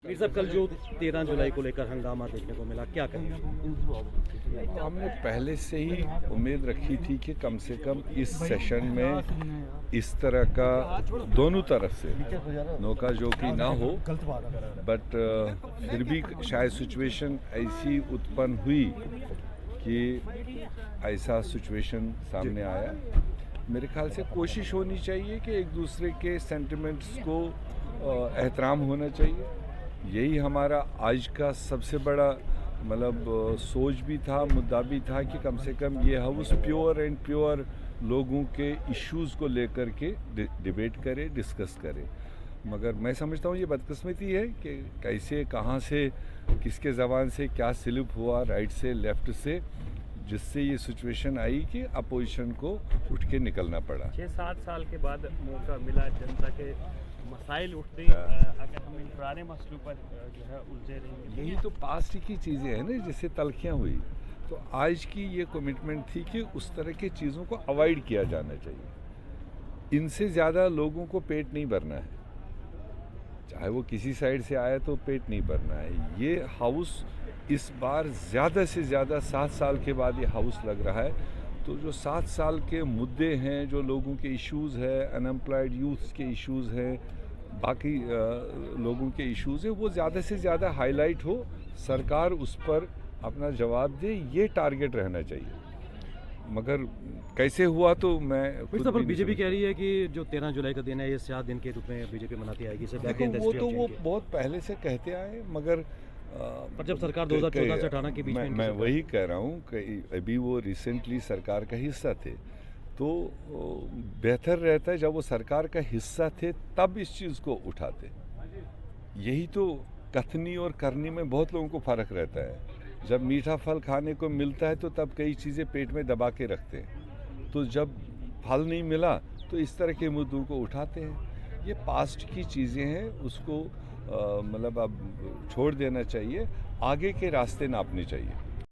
मीर साहब, कल जो 13 जुलाई को लेकर हंगामा देखने को मिला, क्या कहेंगे? हमने पहले से ही उम्मीद रखी थी कि कम से कम इस सेशन में इस तरह का दोनों तरफ से नोका जोकी ना हो, बट फिर भी शायद सिचुएशन ऐसी उत्पन्न हुई कि ऐसा सिचुएशन सामने आया। मेरे ख्याल से कोशिश होनी चाहिए कि एक दूसरे के सेंटिमेंट्स को एहतराम होना चाहिए। यही हमारा आज का सबसे बड़ा सोच भी था, मुद्दा भी था कि कम से कम ये हाउस प्योर एंड प्योर लोगों के इश्यूज़ को लेकर के डिबेट करे, डिस्कस करे। मगर मैं समझता हूँ ये बदकिस्मती है कि कैसे, कहाँ से, किसके ज़बान से क्या स्लिप हुआ, राइट से, लेफ़्ट से, जिससे ये सिचुएशन आई कि अपोजिशन को उठ के निकलना पड़ा। 6-7 साल के बाद मौका मिला, जनता के मसाइल उठते, अगर हम इन पुराने मसलों पर जो है उलझे रहेंगे। यही तो पास्ट की चीज़ें हैं ना, जिससे तलखियाँ हुई। तो आज की ये कमिटमेंट थी कि उस तरह की चीज़ों को अवॉइड किया जाना चाहिए। इनसे ज़्यादा लोगों को पेट नहीं भरना है, चाहे वो किसी साइड से आया तो पेट नहीं भरना है। ये हाउस इस बार ज़्यादा से ज़्यादा 7 साल के बाद ये हाउस लग रहा है। तो जो 7 साल के मुद्दे हैं, जो लोगों के इश्यूज़ हैं, अनएम्प्लॉयड यूथ के इश्यूज़ हैं, बाकी लोगों के इश्यूज़ हैं, वो ज़्यादा से ज़्यादा हाईलाइट हो, सरकार उस पर अपना जवाब दे, ये टारगेट रहना चाहिए। मगर कैसे हुआ तो मैं खुद भी बीजेपी कह रही है कि जो 13 जुलाई का दिन है, ये स्याह दिन के रूप में बीजेपी मनाती आएगी। देखो, वो बहुत पहले से कहते आए, मगर पर जब सरकार 2014 से 18 के बीच में मैं वही कह रहा हूँ कि अभी वो रिसेंटली सरकार का हिस्सा थे, तो बेहतर रहता है जब वो सरकार का हिस्सा थे तब इस चीज़ को उठाते। यही तो कथनी और करनी में बहुत लोगों को फ़र्क रहता है। जब मीठा फल खाने को मिलता है तो तब कई चीज़ें पेट में दबा के रखते हैं, तो जब फल नहीं मिला तो इस तरह के मुद्दों को उठाते हैं। ये पास्ट की चीज़ें हैं, उसको अब छोड़ देना चाहिए, आगे के रास्ते नापने चाहिए।